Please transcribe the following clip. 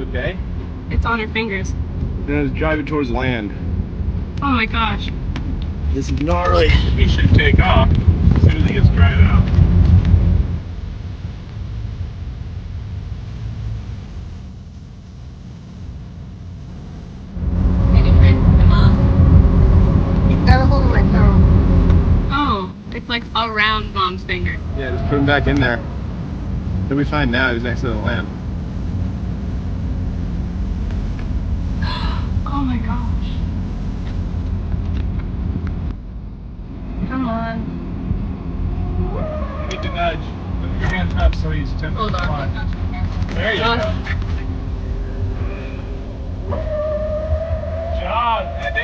okay? It's on her fingers. Then it's driving towards land. Oh my gosh. This is gnarly. He should take off as soon as he gets dried out. Got a hole in my thumb. Oh, it's like around Mom's finger. Yeah, just put him back in there. He'll be fine now. He's next to the land. Oh my gosh. Come on. You need to nudge. Put your hand up so he's tempted Hold to fly. on. There you go. John, and